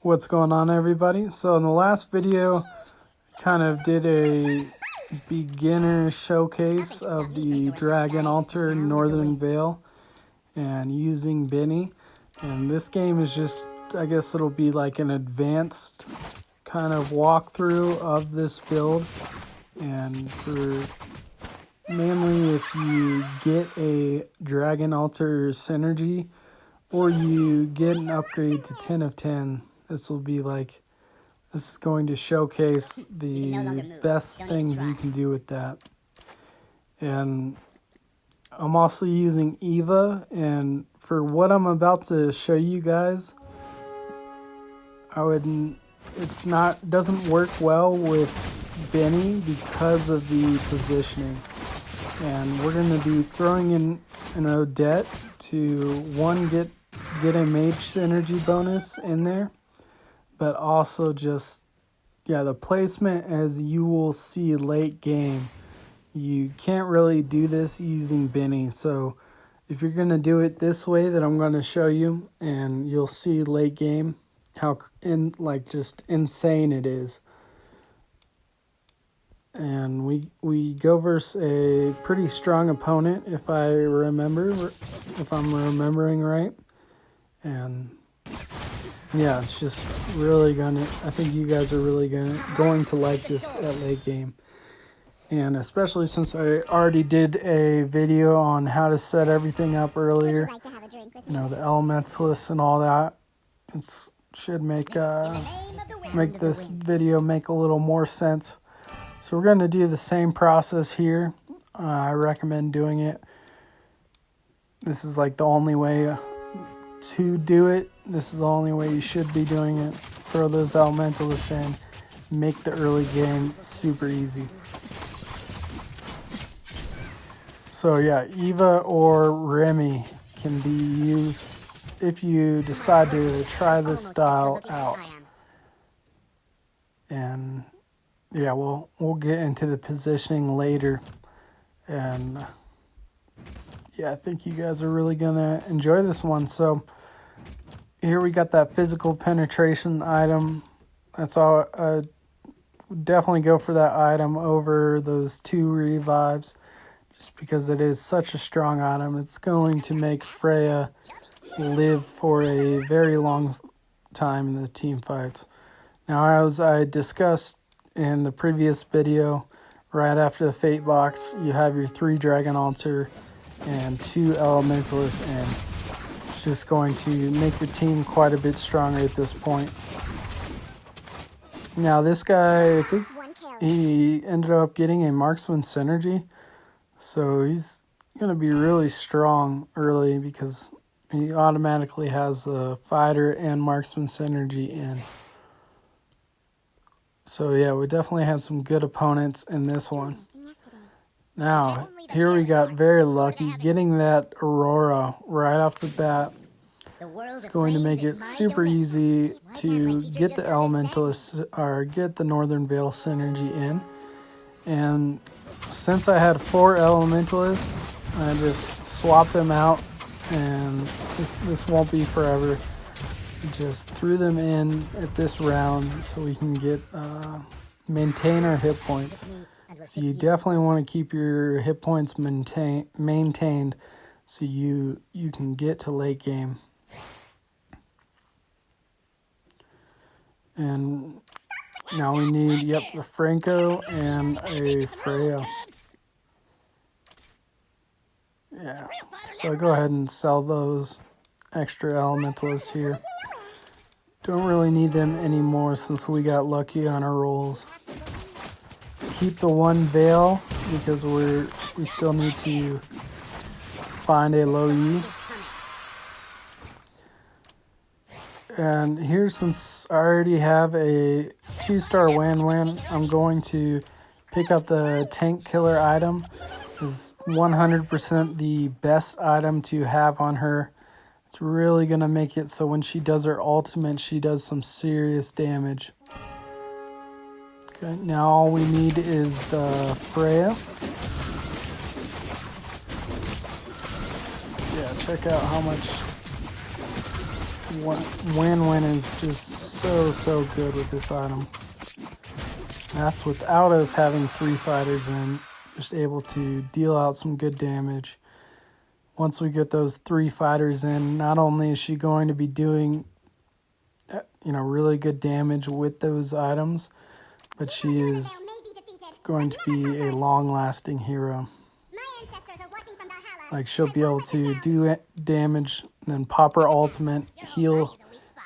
What's going on, everybody? So in the last video, I kind of did a beginner showcase of the Dragon Altar Northern Vale and using Benny. And this game is just, I guess it'll be like an advanced kind of walkthrough of this build. And for mainly if you get a Dragon Altar synergy or you get an upgrade to 10 of 10, this is going to showcase the best things you can do with that. And I'm also using Eva, and for what I'm about to show you guys, doesn't work well with Benny because of the positioning. And we're going to be throwing in an Odette to get a mage synergy bonus in there, but also just the placement, as you will see late game, you can't really do this using Benny. So if you're going to do it this way that I'm going to show you, and you'll see late game how just insane it is. And we go versus a pretty strong opponent, if I'm remembering right. And yeah, it's just really I think you guys are really going to like this at late game. And especially since I already did a video on how to set everything up earlier, the elementalists and all that, it should make this video make a little more sense. So we're going to do the same process here. I recommend doing it. This is like the only way to do it. This is the only way you should be doing it. Throw those elementalists in. Make the early game super easy. So yeah, Eva or Remy can be used if you decide to try this style out. And yeah, we'll get into the positioning later. And yeah, I think you guys are really gonna enjoy this one. So here we got that physical penetration item. That's all. Definitely go for that item over those 2 revives, just because it is such a strong item. It's going to make Freya live for a very long time in the team fights. Now, as I discussed in the previous video, right after the Fate box, you have your 3 Dragon Altar and 2 Elementalists, and it's just going to make your team quite a bit stronger at this point. Now, this guy, I think he ended up getting a Marksman synergy, so he's going to be really strong early because he automatically has a Fighter and Marksman synergy in. So yeah, we definitely had some good opponents in this one. Now, here we got very lucky getting that Aurora right off the bat. It's going to make it super easy to get the Elementalist or get the Northern Vale synergy in. And since I had 4 Elementalists, I just swapped them out, and this won't be forever. Just threw them in at this round so we can get maintain our hit points. So you definitely want to keep your hit points maintained so you can get to late game. And now we need a Franco and a Freya. Yeah, so I go ahead and sell those extra elementalists here. Don't really need them anymore since we got lucky on our rolls. Keep the 1 Veil because we still need to find a low E. And here, since I already have a 2-star Wan, I'm going to pick up the Tank Killer item. It's 100% the best item to have on her. It's really going to make it so when she does her ultimate, she does some serious damage. Okay, now all we need is the Freya. Yeah, check out how much win-win is just so good with this item. That's without us having 3 fighters in, just able to deal out some good damage. Once we get those 3 fighters in, not only is she going to be doing, really good damage with those items, but she is going to be a long-lasting hero. Like, she'll be able to do damage, and then pop her ultimate, heal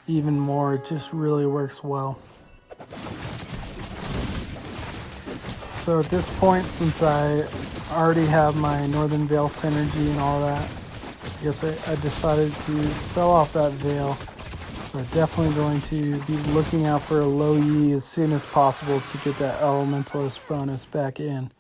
even more. It just really works well. So at this point, since I already have my Northern Veil synergy and all that, I guess I decided to sell off that veil. We're definitely going to be looking out for a low E as soon as possible to get that Elementalist bonus back in.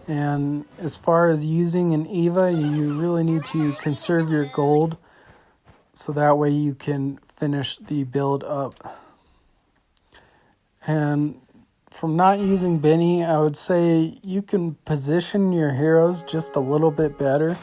And as far as using an Eva, you really need to conserve your gold so that way you can finish the build up. And from not using Benny, I would say you can position your heroes just a little bit better,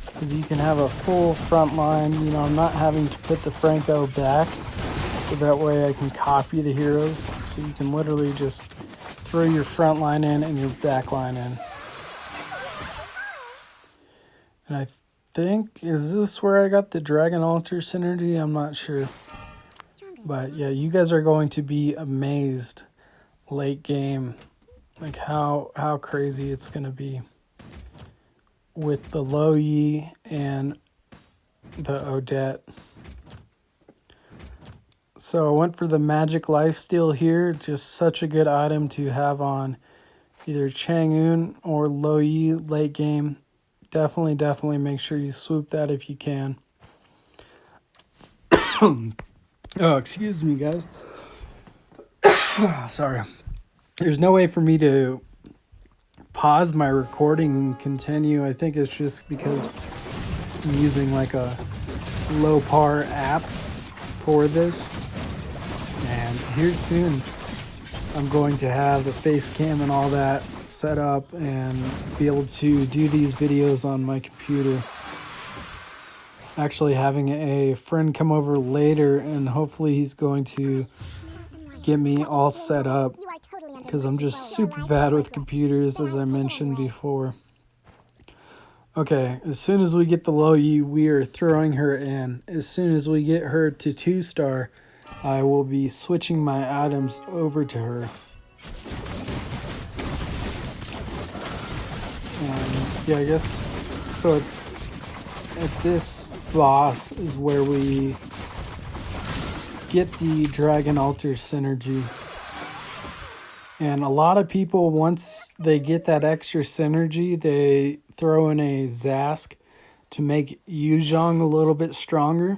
because you can have a full front line. I'm not having to put the Franco back, so that way I can copy the heroes. So you can literally just throw your front line in and your back line in. And I think, is this where I got the Dragon Altar synergy? I'm not sure. But yeah, you guys are going to be amazed late game, like how crazy it's going to be with the low Yi and the Odette. So I went for the Magic Lifesteal here. Just such a good item to have on either Chang'un or low Yi late game. Definitely make sure you swoop that if you can. Oh, excuse me, guys. Sorry. There's no way for me to pause my recording and continue. I think it's just because I'm using like a low par app for this. And here soon, I'm going to have the face cam and all that set up and be able to do these videos on my computer. Actually having a friend come over later, and hopefully he's going to get me all set up, because I'm just super bad with computers, as I mentioned before. Okay, as soon as we get the low Yi, we are throwing her in. As soon as we get her to 2-star, I will be switching my items over to her. And yeah, I guess so. At this boss is where we get the Dragon Altar synergy. And a lot of people, once they get that extra synergy, they throw in a Zask to make Yuzhong a little bit stronger.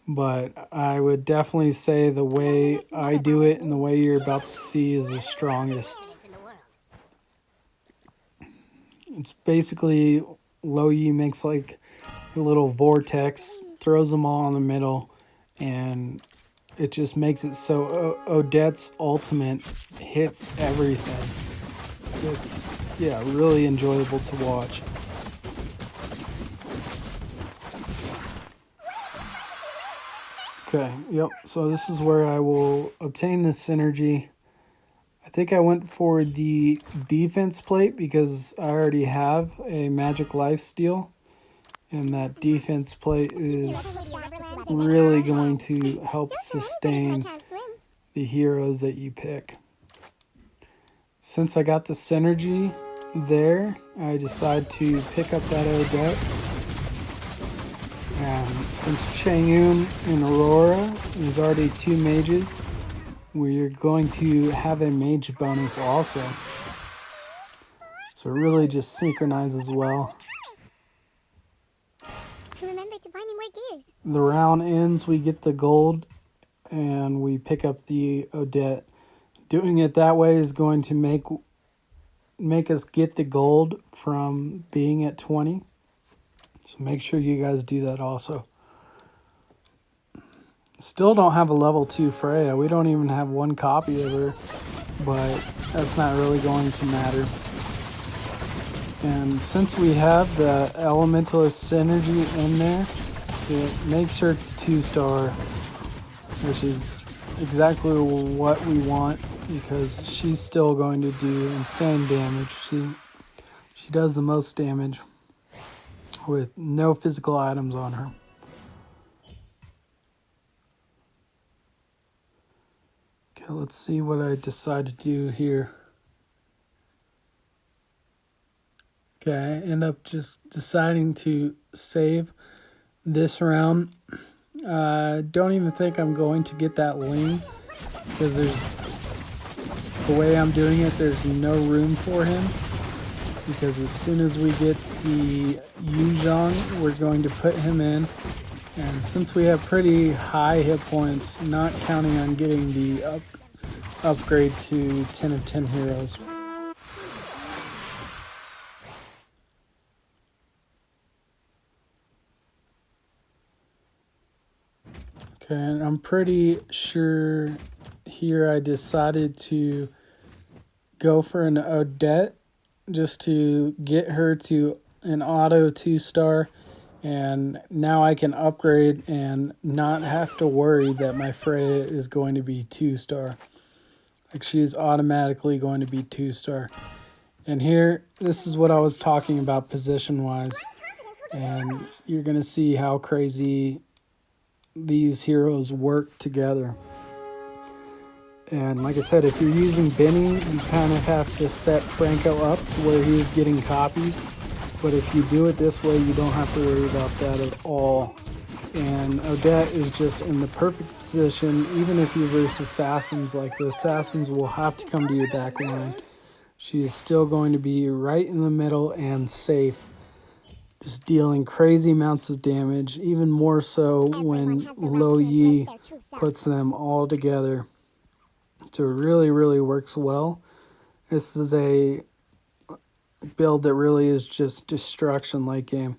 But I would definitely say the way I do it and the way you're about to see is the strongest. It's basically low Yi makes like a little vortex, throws them all in the middle, and it just makes it so Odette's ultimate hits everything. It's, yeah, really enjoyable to watch. Okay, yep, so this is where I will obtain this synergy. I think I went for the defense plate because I already have a Magic Lifesteal. And that defense plate is really going to help sustain the heroes that you pick. Since I got the synergy there, I decide to pick up that Odette. And since Chang'un and Aurora is already 2 mages, we're going to have a mage bonus also. So it really just synchronizes well. Remember to buy me more gears. The round ends, we get the gold, and we pick up the Odette. Doing it that way is going to make us get the gold from being at 20. So make sure you guys do that also. Still don't have a level 2 Freya. We don't even have 1 copy of her, but that's not really going to matter. And since we have the Elementalist synergy in there, It makes her to 2-star, which is exactly what we want because she's still going to do insane damage. She does the most damage with no physical items on her. Okay, let's see what I decide to do here. Okay, I end up just deciding to save this round. Don't even think I'm going to get that Ling because the way I'm doing it, there's no room for him. Because as soon as we get the Yuzhong, we're going to put him in. And since we have pretty high hit points, not counting on getting the upgrade to 10 of 10 heroes. Okay, and I'm pretty sure here I decided to go for an Odette just to get her to an auto 2-star, and now I can upgrade and not have to worry that my Freya is going to be 2-star. Like, she's automatically going to be 2-star. And here, this is what I was talking about position wise, and you're gonna see how crazy these heroes work together. And like I said, if you're using Benny, you kind of have to set Franco up to where he is getting copies. But if you do it this way, you don't have to worry about that at all. And Odette is just in the perfect position. Even if you verse assassins, like the assassins will have to come to your back line. She is still going to be right in the middle and safe. Just dealing crazy amounts of damage, even more so when Lo Yi puts them all together. So it really, really works well. This is a build that really is just destruction late game.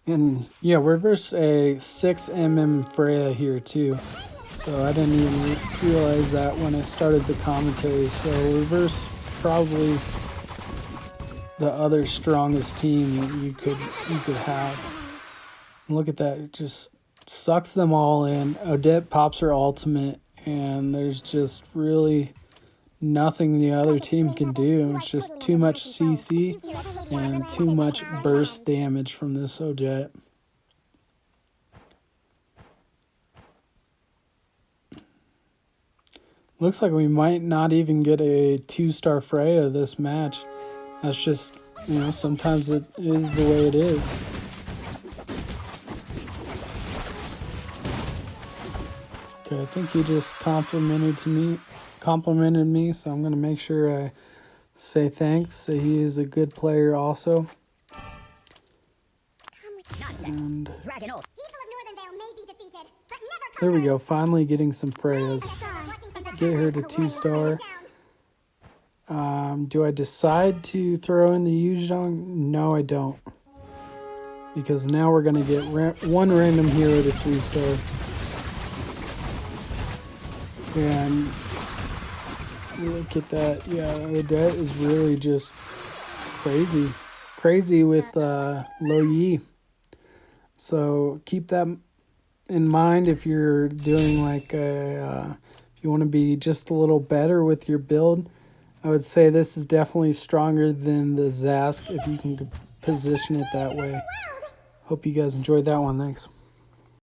And yeah, we're versus a 6mm Freya here too. So I didn't even realize that when I started the commentary. So we're versus probably the other strongest team that you could have. And look at that, it just sucks them all in. Odette pops her ultimate, and there's just really nothing the other team can do. It's just too much CC and too much burst damage from this Odette. Looks like we might not even get a 2-star Freya this match. That's just, sometimes it is the way it is. Okay, I think he just complimented me, so I'm going to make sure I say thanks. Say he is a good player also. And there we go, finally getting some Freyas. Get her to 2-star. Do I decide to throw in the Yuzhong? No, I don't. Because now we're going to get one random hero to 3-star. And look at that. Yeah, Odette is really just crazy. Crazy with Lo Yi. So keep that in mind if you're doing like if you want to be just a little better with your build. I would say this is definitely stronger than the Zask if you can position it that way. Hope you guys enjoyed that one. Thanks.